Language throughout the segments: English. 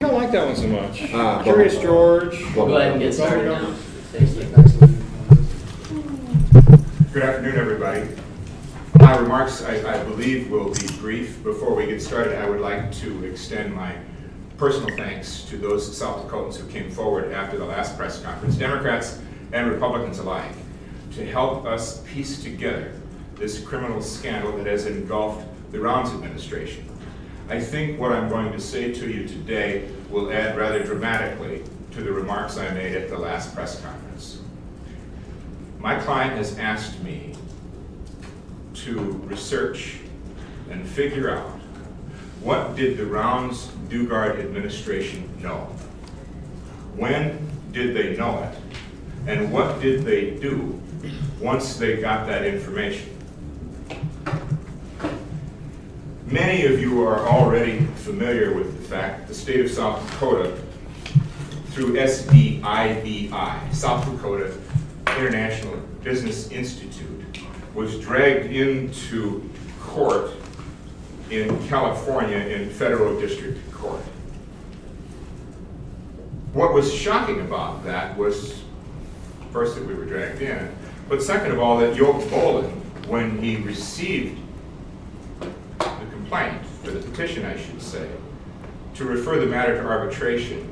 I don't like that one so much. Curious George. We'll go ahead and get started now. Good afternoon, everybody. My remarks, I believe, will be brief. Before we get started, I would like to extend my personal thanks to those South Dakotans who came forward after the last press conference, Democrats and Republicans alike, to help us piece together this criminal scandal that has engulfed the Rounds administration. I think what I'm going to say to you today will add rather dramatically to the remarks I made at the last press conference. My client has asked me to research and figure out what did the Rounds Daugaard administration know? When did they know it? And what did they do once they got that information? Many of you are already familiar with the fact that the state of South Dakota, through SDIBI, South Dakota International Business Institute, was dragged into court in California in federal district court. What was shocking about that was, first, that we were dragged in, but second of all, that Daugaard, when he received or the petition, I should say, to refer the matter to arbitration,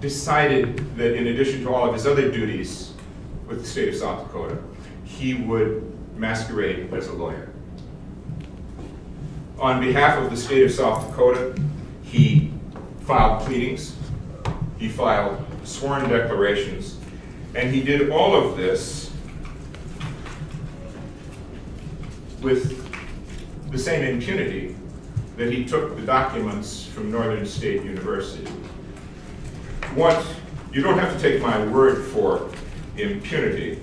decided that in addition to all of his other duties with the state of South Dakota, he would masquerade as a lawyer. On behalf of the state of South Dakota, he filed pleadings, he filed sworn declarations, and he did all of this with the same impunity that he took the documents from Northern State University. You don't have to take my word for impunity.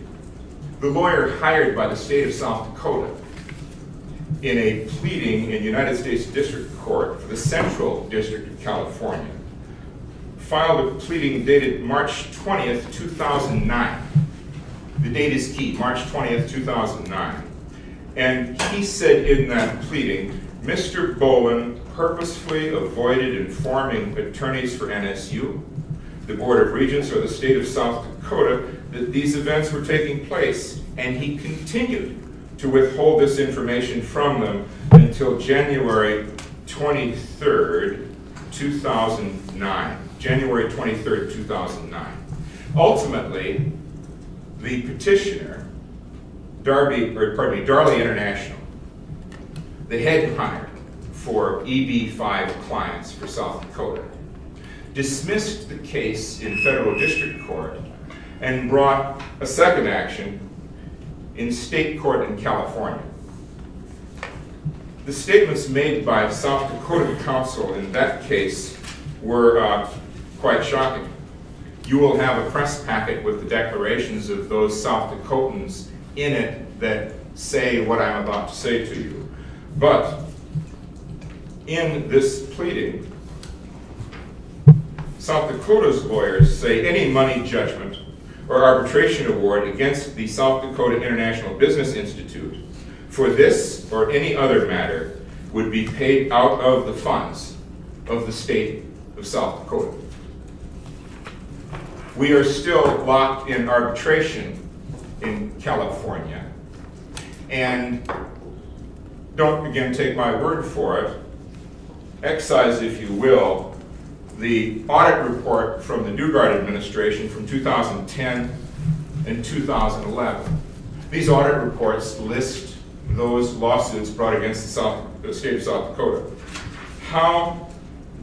The lawyer hired by the state of South Dakota in a pleading in United States District Court for the Central District of California filed a pleading dated March 20th, 2009. The date is key, March 20th, 2009. And he said in that pleading, Mr. Bowen purposefully avoided informing attorneys for NSU, the Board of Regents, or the state of South Dakota that these events were taking place, and he continued to withhold this information from them until January 23rd, 2009. January 23rd, 2009. Ultimately, the petitioner, Darley International, the headhunter for EB-5 clients for South Dakota, dismissed the case in federal district court and brought a second action in state court in California. The statements made by South Dakota counsel in that case were quite shocking. You will have a press packet with the declarations of those South Dakotans in it that say what I'm about to say to you. But in this pleading, South Dakota's lawyers say any money judgment or arbitration award against the South Dakota International Business Institute for this or any other matter would be paid out of the funds of the state of South Dakota. We are still locked in arbitration in California. And don't, again, take my word for it. Excise, if you will, the audit report from the Daugaard administration from 2010 and 2011. These audit reports list those lawsuits brought against the state of South Dakota. How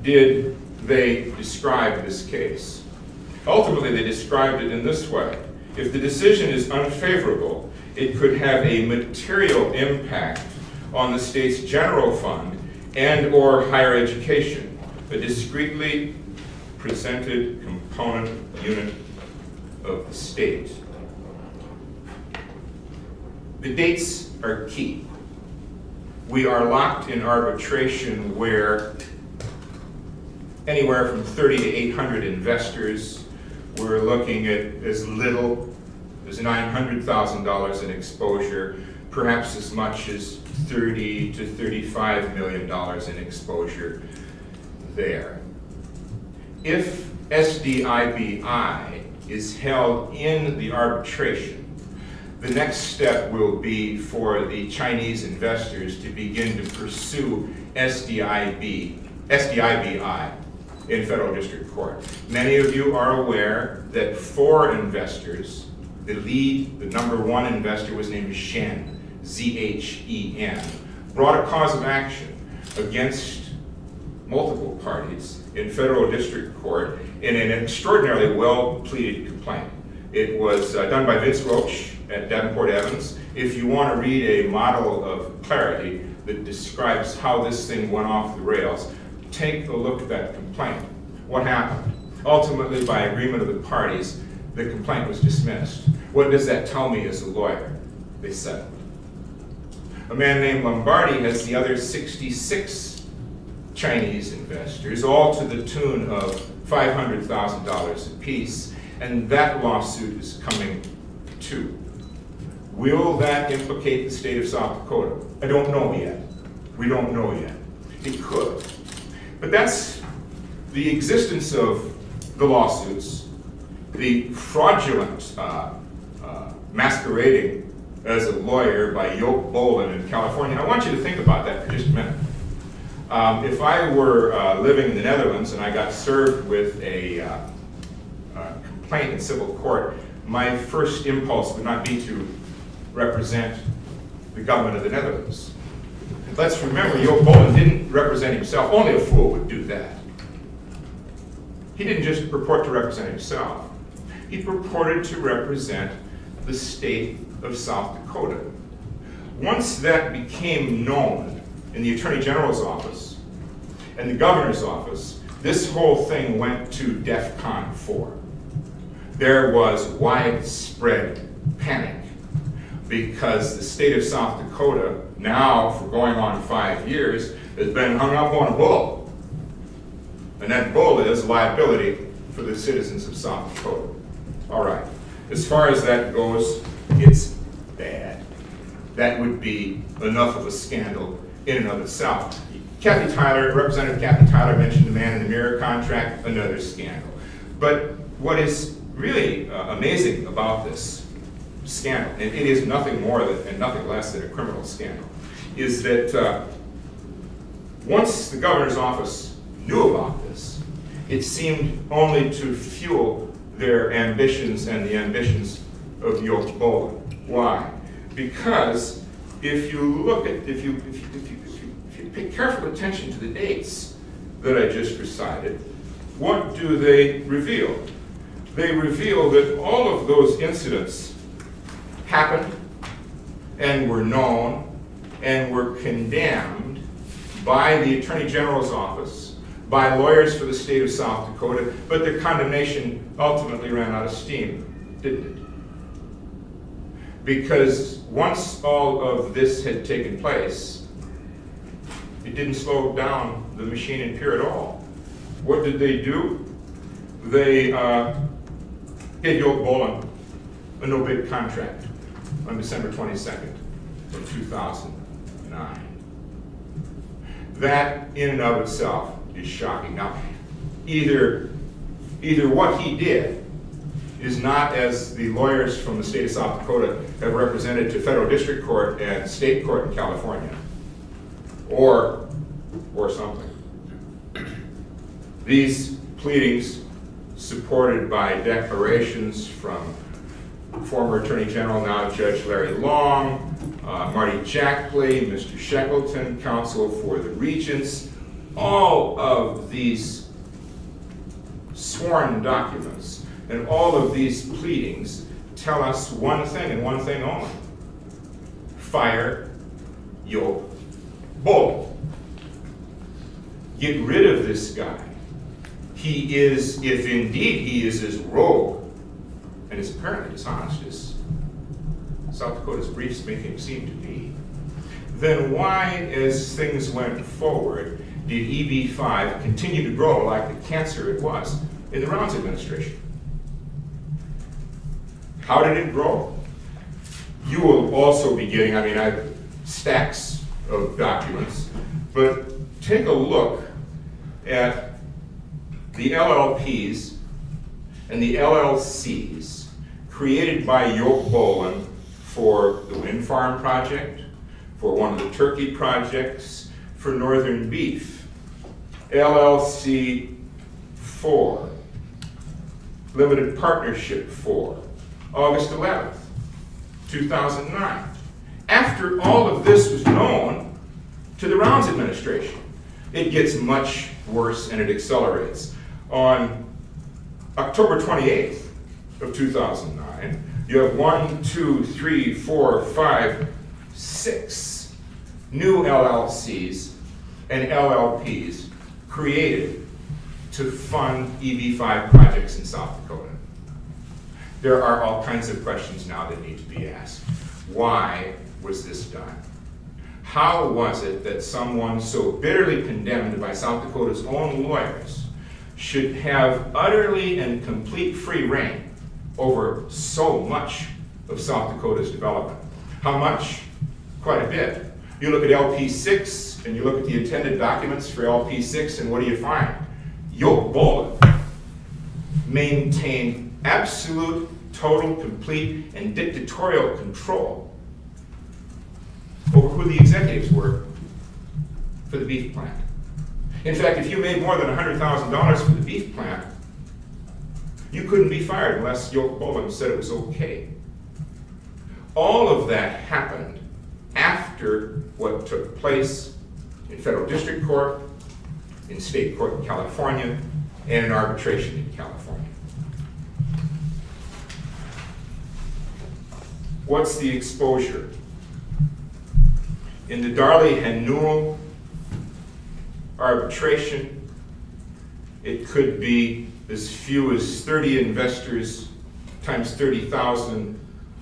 did they describe this case? Ultimately, they described it in this way. If the decision is unfavorable, it could have a material impact on the state's general fund and or higher education, a discretely presented component unit of the state. The dates are key. We are locked in arbitration where anywhere from 30 to 800 investors. We're looking at as little as $900,000 in exposure, perhaps as much as $30 to $35 million in exposure there. if SDIBI is held in the arbitration, the next step will be for the Chinese investors to begin to pursue SDIBI in federal district court. Many of you are aware that 4 investors, the number 1 investor was named Zhen, Z-H-E-N, brought a cause of action against multiple parties in federal district court in an extraordinarily well-pleaded complaint. It was done by Vince Roach at Davenport Evans. If you want to read a model of clarity that describes how this thing went off the rails, take a look at that complaint. What happened? Ultimately, by agreement of the parties, the complaint was dismissed. What does that tell me as a lawyer? They settled. A man named Lombardi has the other 66 Chinese investors, all to the tune of $500,000 apiece, and that lawsuit is coming too. Will that implicate the state of South Dakota? I don't know yet. We don't know yet. It could. But that's the existence of the lawsuits, the fraudulent masquerading as a lawyer by Yoke Bolin in California. I want you to think about that for just a minute. If I were living in the Netherlands and I got served with a complaint in civil court, my first impulse would not be to represent the government of the Netherlands. Let's remember, Yoke Bolin didn't represent himself. Only a fool would do that. He didn't just purport to represent himself. He purported to represent the state of South Dakota. Once that became known in the Attorney General's office and the governor's office, this whole thing went to DEFCON 4. There was widespread panic because the state of South Dakota, now for going on 5 years, has been hung up on a bull. And that bull is liability for the citizens of South Dakota. All right, as far as that goes, it's bad. That would be enough of a scandal in and of itself. Kathy Tyler, Representative Kathy Tyler mentioned the man in the mirror contract, another scandal. But what is really amazing about this scandal, and it is nothing more than, and nothing less than a criminal scandal, is that once the governor's office knew about this, it seemed only to fuel their ambitions and the ambitions of Yoke Bolin. Why? Because if you look at, if you pay careful attention to the dates that I just recited, what do they reveal? They reveal that all of those incidents happened and were known and were condemned by the Attorney General's office, by lawyers for the state of South Dakota, but their condemnation ultimately ran out of steam, didn't it? Because once all of this had taken place, it didn't slow down the machine in Pierre at all. What did they do? They gave Yoke Bolin a no-bid contract on December 22nd of 2009. That in and of itself is shocking. Now, either what he did is not as the lawyers from the state of South Dakota have represented to federal district court and state court in California, or something. These pleadings, supported by declarations from former Attorney General, now Judge Larry Long, Marty Jackley, Mr. Shackleton, counsel for the regents, all of these sworn documents and all of these pleadings tell us one thing and one thing only: fire Yoke Bolin. Get rid of this guy. He is, if indeed he is as rogue and as apparently dishonest as South Dakota's briefs make him seem to be, then why, as things went forward, did EB-5 continue to grow like the cancer it was in the Rounds administration? How did it grow? You will also be getting, I have stacks of documents, but take a look at the LLPs and the LLCs created by Yoke-Bolen for the wind farm project, for one of the turkey projects, for Northern Beef. LLC 4, Limited Partnership 4, August 11th, 2009. After all of this was known to the Rounds administration, it gets much worse and it accelerates. On October 28th of 2009, you have 1, 2, 3, 4, 5, 6 new LLCs and LLPs created to fund EB-5 projects in South Dakota. There are all kinds of questions now that need to be asked. Why was this done? How was it that someone so bitterly condemned by South Dakota's own lawyers should have utterly and complete free rein over so much of South Dakota's development? How much? Quite a bit. You look at LP6 and you look at the intended documents for LP6 and what do you find? Yoke-Bolen maintained absolute, total, complete, and dictatorial control over who the executives were for the beef plant. In fact, if you made more than $100,000 for the beef plant, you couldn't be fired unless Yoke-Bolen said it was okay. All of that happened after what took place in federal district court, in state court in California, and in arbitration in California. What's the exposure? In the Darley and Newell arbitration, it could be as few as 30 investors times 30,000,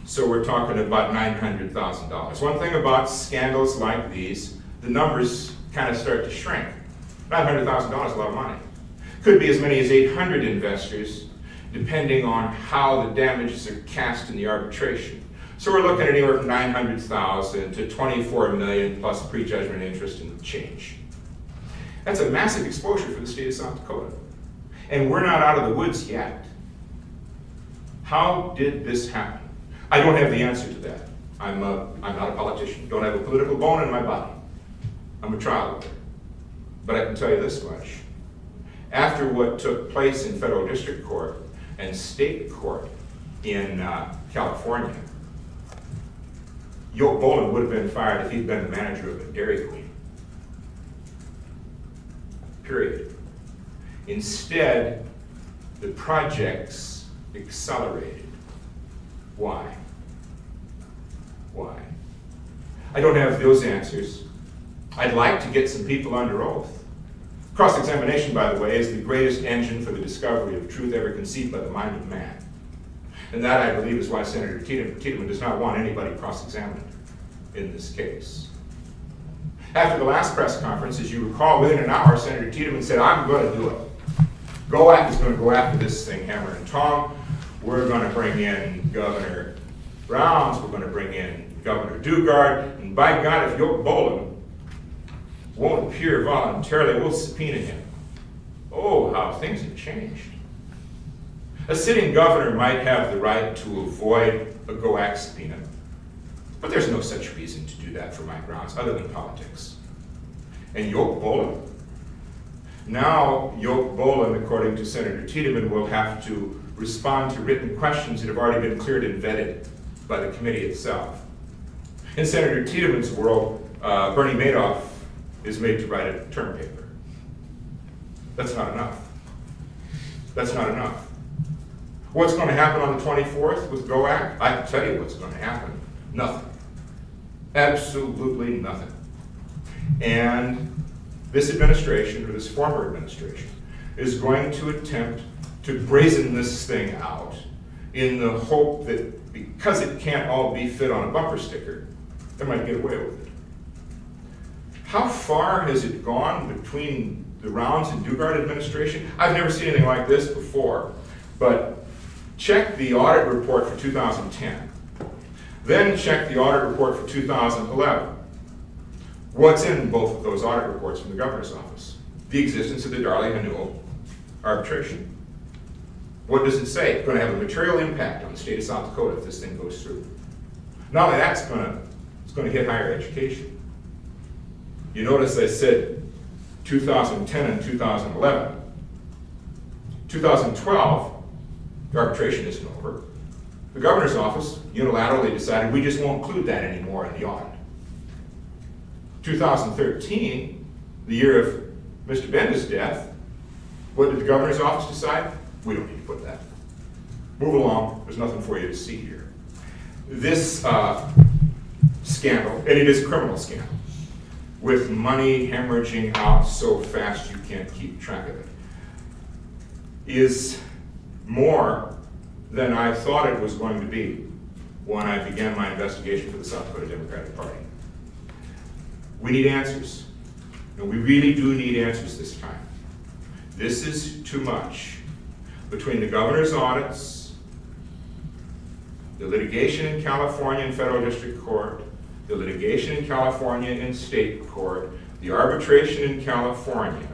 so we're talking about $900,000. One thing about scandals like these, the numbers kind of start to shrink. $900,000 is a lot of money. Could be as many as 800 investors, depending on how the damages are cast in the arbitration. So we're looking at anywhere from $900,000 to $24 million plus prejudgment interest and change. That's a massive exposure for the state of South Dakota. And we're not out of the woods yet. How did this happen? I don't have the answer to that. I'm not a politician. Don't have a political bone in my body. I'm a trial lawyer. But I can tell you this much. After what took place in federal district court and state court in California, Yoke-Bolen would have been fired if he'd been the manager of a Dairy Queen. Period. Instead, the projects accelerated. Why? Why? I don't have those answers. I'd like to get some people under oath. Cross-examination, by the way, is the greatest engine for the discovery of truth ever conceived by the mind of man. And that, I believe, is why Senator Tiedemann does not want anybody cross-examined in this case. After the last press conference, as you recall, within an hour, Senator Tiedemann said, I'm going to do it. GOAC is going to go after this thing hammer and tong. We're going to bring in Governor Rounds. We're going to bring in Governor Daugaard. And by God, if Yoke-Bolen won't appear voluntarily, we'll subpoena him. Oh, how things have changed. A sitting governor might have the right to avoid a GOAC subpoena, but there's no such reason to do that for my grounds other than politics. And Yoke-Bolen? Now Yoke-Bolen, according to Senator Tiedemann, will have to respond to written questions that have already been cleared and vetted by the committee itself. In Senator Tiedemann's world, Bernie Madoff is made to write a term paper. That's not enough. That's not enough. What's going to happen on the 24th with GOAC? I can tell you what's going to happen. Nothing. Absolutely nothing. And this administration, or this former administration, is going to attempt to brazen this thing out in the hope that because it can't all be fit on a bumper sticker, they might get away with it. How far has it gone between the Rounds and Daugaard administration? I've never seen anything like this before, but check the audit report for 2010. Then check the audit report for 2011. What's in both of those audit reports from the governor's office? The existence of the Darley and Newell arbitration. What does it say? It's going to have a material impact on the state of South Dakota if this thing goes through. Not only that, it's going to hit higher education. You notice I said 2010 and 2011. 2012, the arbitration isn't over. The governor's office unilaterally decided we just won't include that anymore in the audit. 2013, the year of Mr. Benda's death, what did the governor's office decide? We don't need to put that. Move along, there's nothing for you to see here. This scandal, and it is a criminal scandal, with money hemorrhaging out so fast you can't keep track of it, is more than I thought it was going to be when I began my investigation for the South Dakota Democratic Party. We need answers, and we really do need answers this time. This is too much. Between the governor's audits, the litigation in California in federal district court, the litigation in California in state court, the arbitration in California,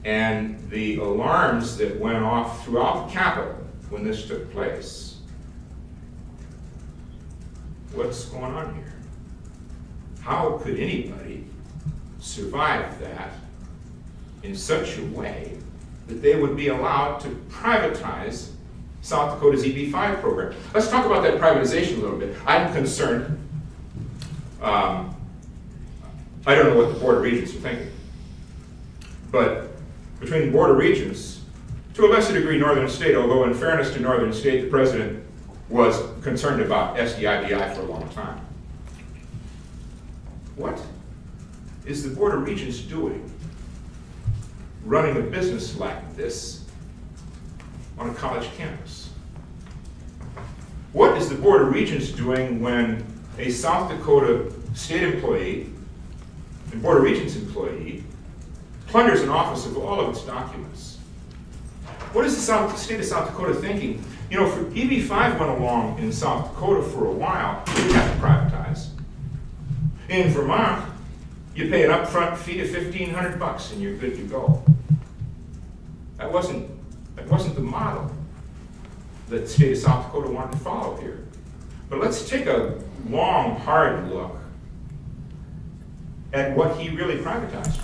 and the alarms that went off throughout the Capitol when this took place. What's going on here? How could anybody survive that in such a way that they would be allowed to privatize South Dakota's EB-5 program? Let's talk about that privatization a little bit. I'm concerned. I don't know what the Board of Regents are thinking, but between the Board of Regents, to a lesser degree Northern State, although in fairness to Northern State, the President was concerned about SDIBI for a long time. What is the Board of Regents doing running a business like this on a college campus? What is the Board of Regents doing when a South Dakota state employee and Board of Regents employee plunders an office of all of its documents? What is the state of South Dakota thinking? You know, for EB-5 went along in South Dakota for a while, you didn't have to privatize. In Vermont, you pay an upfront fee of $1,500 and you're good to go. That wasn't the model that the state of South Dakota wanted to follow here. But let's take a long, hard look at what he really privatized.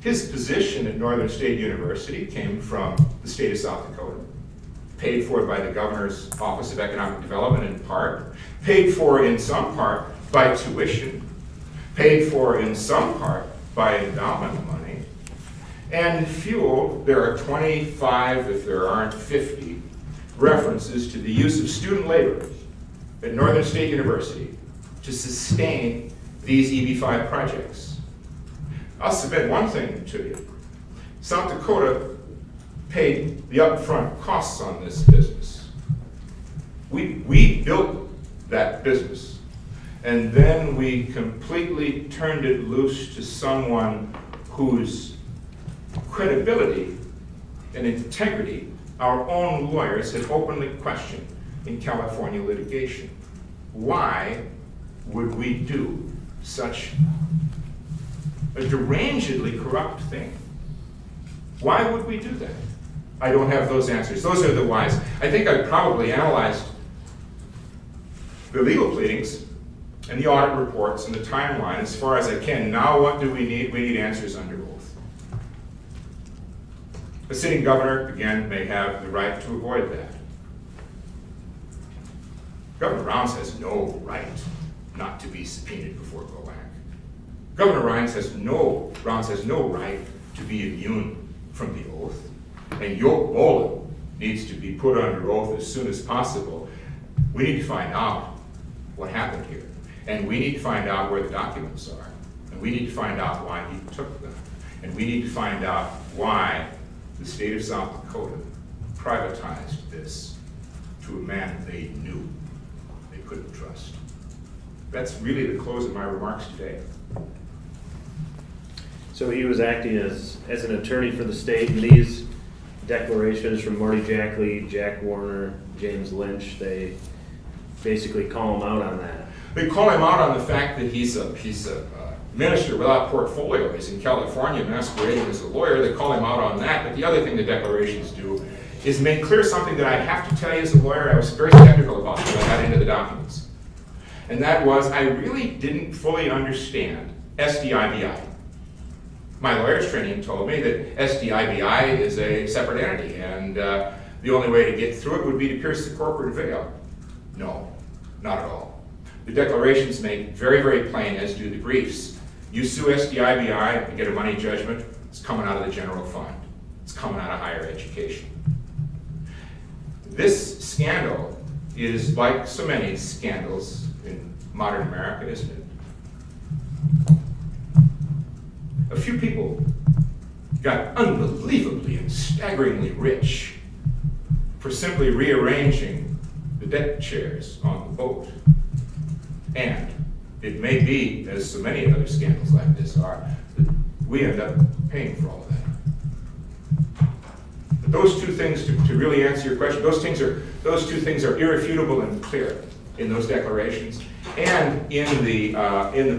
His position at Northern State University came from the state of South Dakota, paid for by the Governor's Office of Economic Development in part, paid for in some part by tuition, paid for in some part by endowment money, and fueled, there are 25, if there aren't 50, references to the use of student labor at Northern State University to sustain these EB-5 projects. I'll submit one thing to you. South Dakota paid the upfront costs on this business. We built that business, and then we completely turned it loose to someone whose credibility and integrity our own lawyers have openly questioned in California litigation. Why would we do such a derangedly corrupt thing? Why would we do that? I don't have those answers. Those are the whys. I think I've probably analyzed the legal pleadings and the audit reports and the timeline as far as I can. Now what do we need? We need answers under oath. The sitting governor, again, may have the right to avoid that. Governor Rounds has no right not to be subpoenaed before GOAC. Governor Rounds has no right to be immune from the oath, and Yoke Bolin needs to be put under oath as soon as possible. We need to find out what happened here, and we need to find out where the documents are, and we need to find out why he took them, and we need to find out why the state of South Dakota privatized this to a man they knew they couldn't trust. That's really the close of my remarks today. So he was acting as an attorney for the state, and these declarations from Marty Jackley, Jack Warner, James Lynch, they basically call him out on that. They call him out on the fact that he's minister without portfolio is in California masquerading as a lawyer. They call him out on that. But the other thing the declarations do is make clear something that I have to tell you as a lawyer I was very skeptical about when I got into the documents. And that was, I really didn't fully understand SDIBI. My lawyer's training told me that SDIBI is a separate entity, and the only way to get through it would be to pierce the corporate veil. No, not at all. The declarations make very, very plain, as do the briefs. You sue SDIBI and get a money judgment, it's coming out of the general fund. It's coming out of higher education. This scandal is like so many scandals in modern America, isn't it? A few people got unbelievably and staggeringly rich for simply rearranging the deck chairs on the boat. And it may be, as so many other scandals like this are, that we end up paying for all of that. But those two things, to really answer your question, those two things are irrefutable and clear in those declarations and in the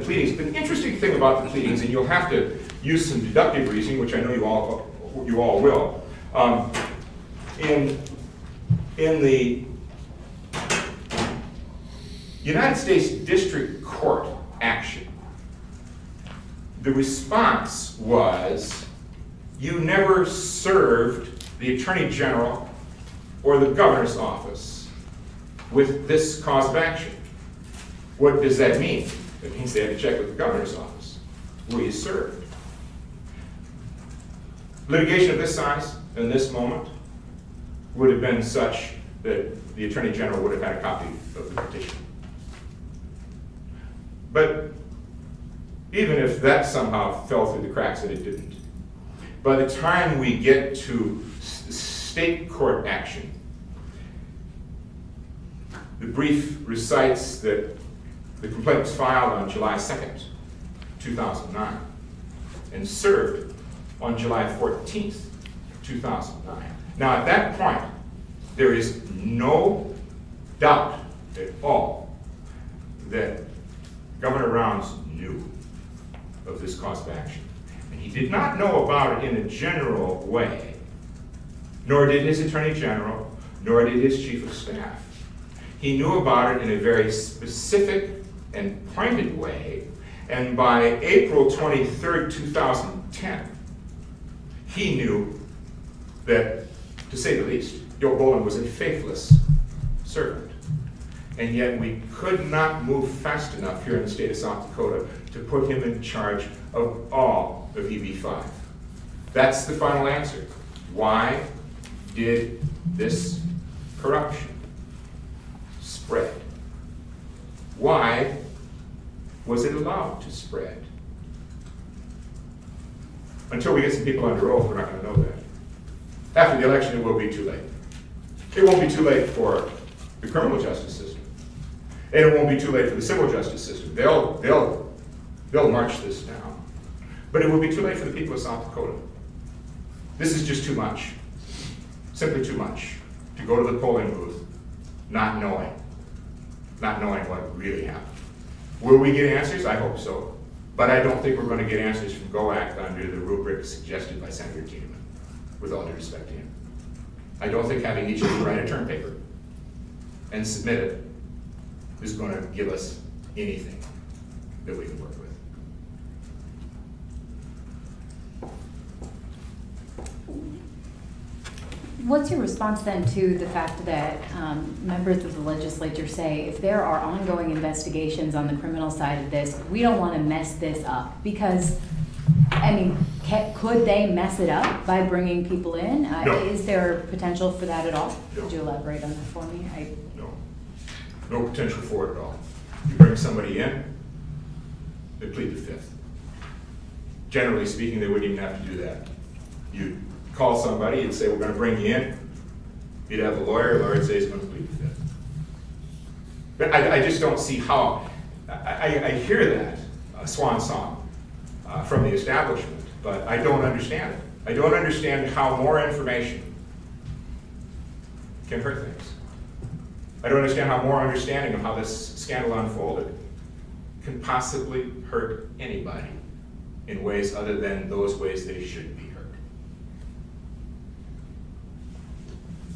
pleadings. But the interesting thing about the pleadings, and you'll have to use some deductive reasoning, which I know you all will, in the United States District Court action, the response was, you never served the Attorney General or the Governor's office with this cause of action. What does that mean? It means they had to check with the Governor's office. Were you served? Litigation of this size in this moment would have been such that the Attorney General would have had a copy of the petition. But even if that somehow fell through the cracks, and it didn't, by the time we get to state court action, the brief recites that the complaint was filed on July 2nd, 2009, and served on July 14th, 2009. Now, at that point, there is no doubt at all that Governor Rounds knew of this cause of action. And he did not know about it in a general way, nor did his Attorney General, nor did his Chief of Staff. He knew about it in a very specific and pointed way, and by April 23rd, 2010, he knew that, to say the least, Joe Boland was a faithless servant. And yet we could not move fast enough here in the state of South Dakota to put him in charge of all of EB-5. That's the final answer. Why did this corruption spread? Why was it allowed to spread? Until we get some people under oath, we're not going to know that. After the election, it will be too late. It won't be too late for the criminal justice system. And it won't be too late for the civil justice system. They'll march this down. But it will be too late for the people of South Dakota. This is just too much. Simply too much. To go to the polling booth, not knowing what really happened. Will we get answers? I hope so. But I don't think we're going to get answers from GOAC under the rubric suggested by Senator Tiedemann, with all due respect to him. I don't think having each of you write a term paper and submit it is going to give us anything that we can work with. What's your response then to the fact that members of the legislature say if there are ongoing investigations on the criminal side of this, we don't want to mess this up? Because, I mean, could they mess it up by bringing people in? No. Is there potential for that at all? No. Could you elaborate on that for me? No potential for it at all. You bring somebody in, they plead the fifth. Generally speaking, they wouldn't even have to do that. You call somebody and say, we're going to bring you in. You'd have a lawyer would say he's going to plead the fifth. But I just don't see how, I hear that, a swan song from the establishment, but I don't understand it. I don't understand how more information can hurt things. I don't understand how more understanding of how this scandal unfolded can possibly hurt anybody in ways other than those ways they should be hurt.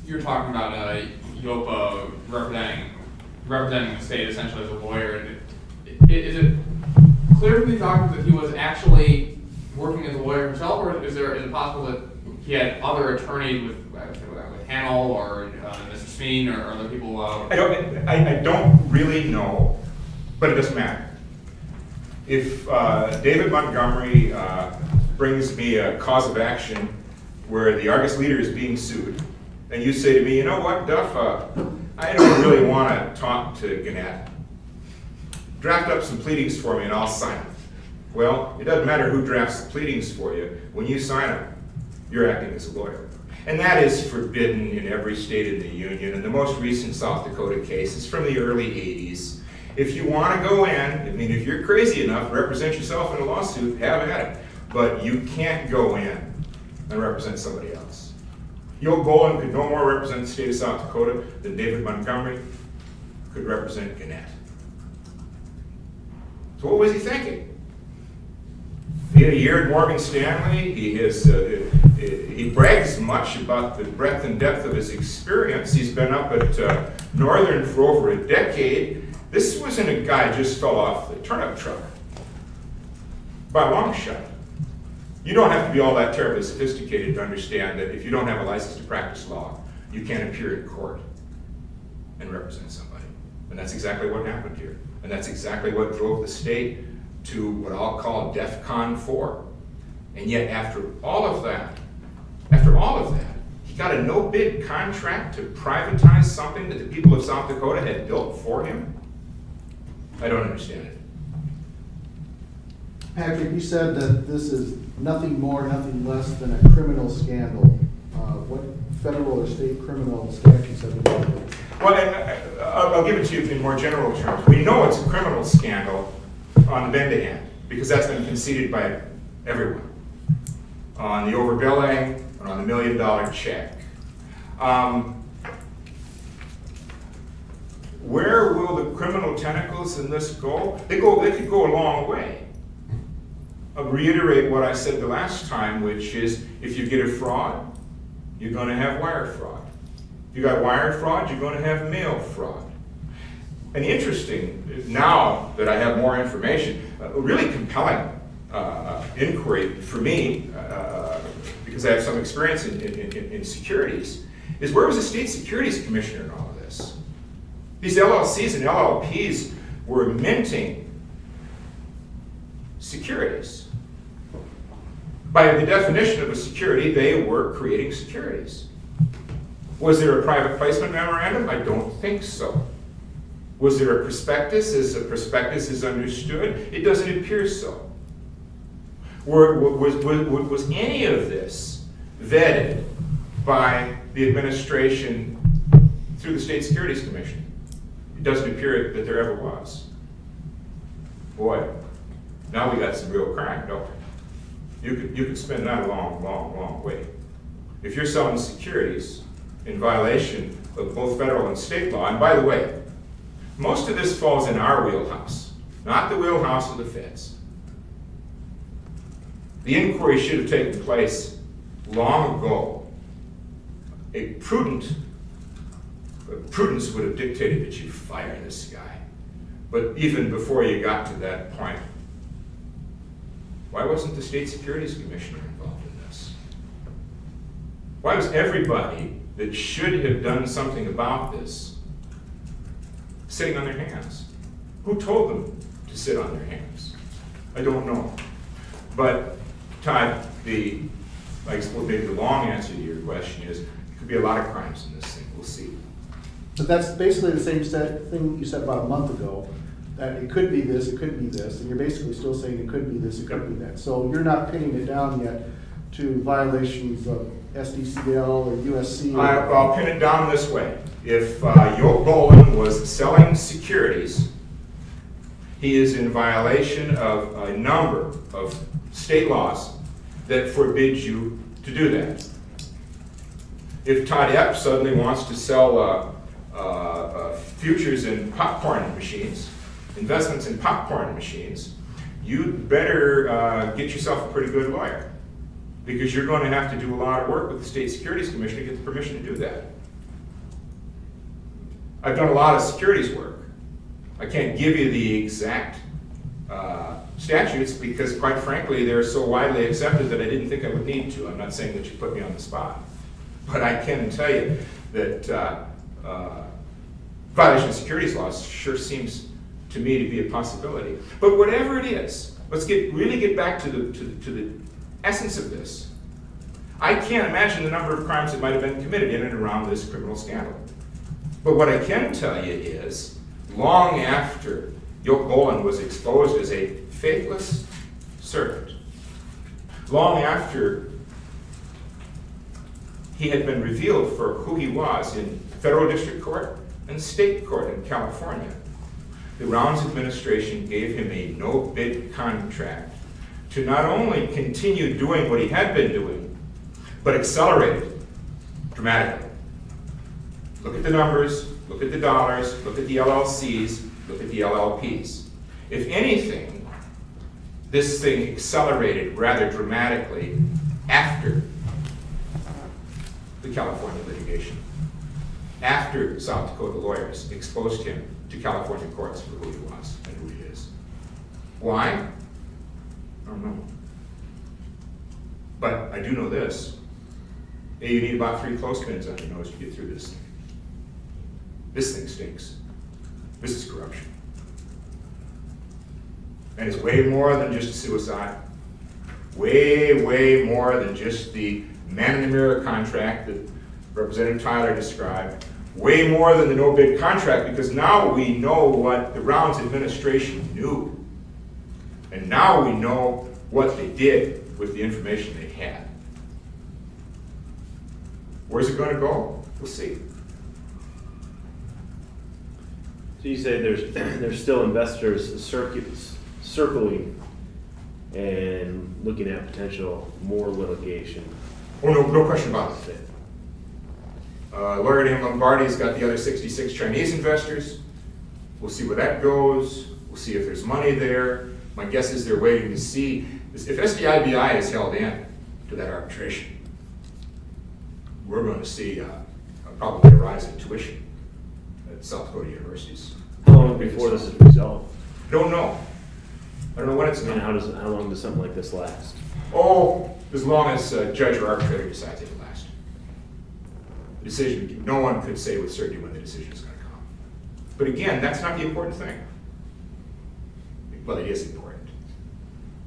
You're talking about Yopa representing the state essentially as a lawyer. Is it clear from these documents that he was actually working as a lawyer himself, or is it possible that he had other attorneys with Hannell or Mr. Smeen or other people? I don't really know, but it doesn't matter. If David Montgomery brings me a cause of action where the Argus leader is being sued, and you say to me, you know what, Duff, I don't really want to talk to Gannett. Draft up some pleadings for me and I'll sign them. Well, it doesn't matter who drafts the pleadings for you. When you sign them, you're acting as a lawyer. And that is forbidden in every state in the Union. And the most recent South Dakota case is from the early 80s. If you want to go in, I mean, if you're crazy enough to represent yourself in a lawsuit, have at it. But you can't go in and represent somebody else. Yoel Golan could no more represent the state of South Dakota than David Montgomery could represent Gannett. So what was he thinking? He had a year at Morgan Stanley. He brags much about the breadth and depth of his experience. He's been up at Northern for over a decade. This wasn't a guy who just fell off the turnip truck. By a long shot. You don't have to be all that terribly sophisticated to understand that if you don't have a license to practice law, you can't appear in court and represent somebody. And that's exactly what happened here. And that's exactly what drove the state to what I'll call DEFCON 4. And yet after all of that, he got a no-bid contract to privatize something that the people of South Dakota had built for him? I don't understand it. Patrick, you said that this is nothing more, nothing less than a criminal scandal. What federal or state criminal statutes have been involved? Well, I'll give it to you in more general terms. We know it's a criminal scandal on the bend end, because that's been conceded by everyone. On the overbilling, and on the $1 million check. Where will the criminal tentacles in this go? They could go a long way. I'll reiterate what I said the last time, which is if you get a fraud, you're going to have wire fraud. If you got wire fraud, you're going to have mail fraud. And interesting, now that I have more information, a really compelling inquiry for me, because I have some experience in securities, is where was the state securities commissioner in all of this? These LLCs and LLPs were minting securities. By the definition of a security, they were creating securities. Was there a private placement memorandum? I don't think so. Was there a prospectus? As a prospectus is understood? It doesn't appear so. Was any of this vetted by the administration through the State Securities Commission? It doesn't appear that there ever was. Boy, now we got some real crime, don't we? You could spend that a long way. If you're selling securities in violation of both federal and state law, and by the way, most of this falls in our wheelhouse, not the wheelhouse of the feds. The inquiry should have taken place long ago. Prudence would have dictated that you fire this guy. But even before you got to that point, why wasn't the State Securities Commissioner involved in this? Why was everybody that should have done something about this sitting on their hands? Who told them to sit on their hands? I don't know. But Todd, maybe the long answer to your question is, there could be a lot of crimes in this thing. We'll see. But that's basically the same thing you said about a month ago, that it could be this, it could be this, and you're basically still saying it could be this, it could be that. So you're not pinning it down yet to violations of SDCL or USC. I'll pin it down this way. If Yoel Golan was selling securities, he is in violation of a number of state laws that forbid you to do that. If Todd Epp suddenly wants to sell futures in popcorn machines, investments in popcorn machines, you'd better get yourself a pretty good lawyer, because you're going to have to do a lot of work with the State Securities Commission to get the permission to do that. I've done a lot of securities work. I can't give you the exact statutes because, quite frankly, they're so widely accepted that I didn't think I would need to. I'm not saying that you put me on the spot. But I can tell you that violation of securities laws sure seems to me to be a possibility. But whatever it is, let's really get back to the essence of this. I can't imagine the number of crimes that might have been committed in and around this criminal scandal. But what I can tell you is, long after Yoke Boland was exposed as a faithless servant, long after he had been revealed for who he was in federal district court and state court in California, the Rounds administration gave him a no-bid contract to not only continue doing what he had been doing, but accelerate it dramatically. Look at the numbers, look at the dollars, look at the LLCs, look at the LLPs. If anything, this thing accelerated rather dramatically after the California litigation, after South Dakota lawyers exposed him to California courts for who he was and who he is. Why? I don't know. But I do know this. You need about 3 clothespins on your nose to get through this thing. This thing stinks. This is corruption. And it's way more than just suicide. Way, way more than just the man-in-the-mirror contract that Representative Tyler described. Way more than the no-bid contract, because now we know what the Rounds administration knew. And now we know what they did with the information they had. Where's it going to go? We'll see. So you say there's still investors circling and looking at potential more litigation. Oh, no question about it. Lawyer named Lombardi's got the other 66 Chinese investors. We'll see where that goes. We'll see if there's money there. My guess is they're waiting to see if SDIBI is held in to that arbitration. We're going to see probably a rise in tuition at South Dakota universities. How long before this is resolved? I don't know. I don't know when it's going. And how long does something like this last? Oh, as long as judge or arbitrator decides it will last. The decision, no one could say with certainty when the decision is going to come. But again, that's not the important thing. Well, it is important.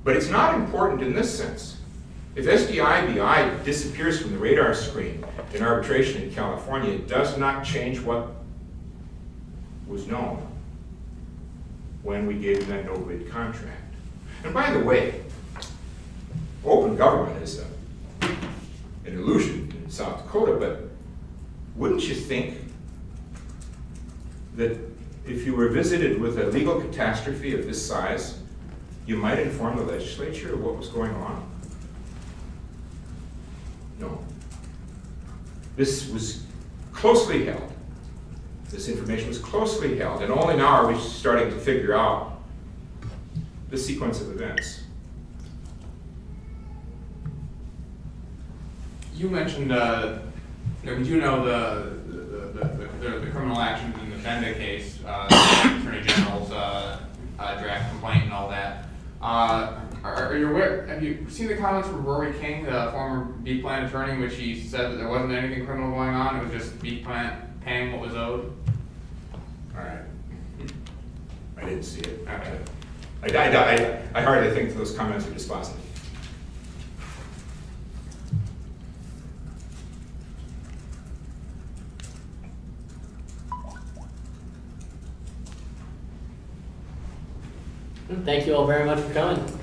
But it's not important in this sense. If SDIBI disappears from the radar screen in arbitration in California, it does not change what was known when we gave them that no-bid contract. And by the way, open government is an illusion in South Dakota, but wouldn't you think that if you were visited with a legal catastrophe of this size, you might inform the legislature of what was going on? No. This was closely held. This information was closely held, and only now are we starting to figure out the sequence of events. You mentioned, we do know the criminal actions in the Benda case, the Attorney General's draft complaint and all that. Are you aware, have you seen the comments from Rory King, the former Beef Plant attorney, in which he said that there wasn't anything criminal going on, it was just Beef Plant paying what was owed? All right. I didn't see it. Okay. I hardly think those comments are dispositive. Thank you all very much for coming.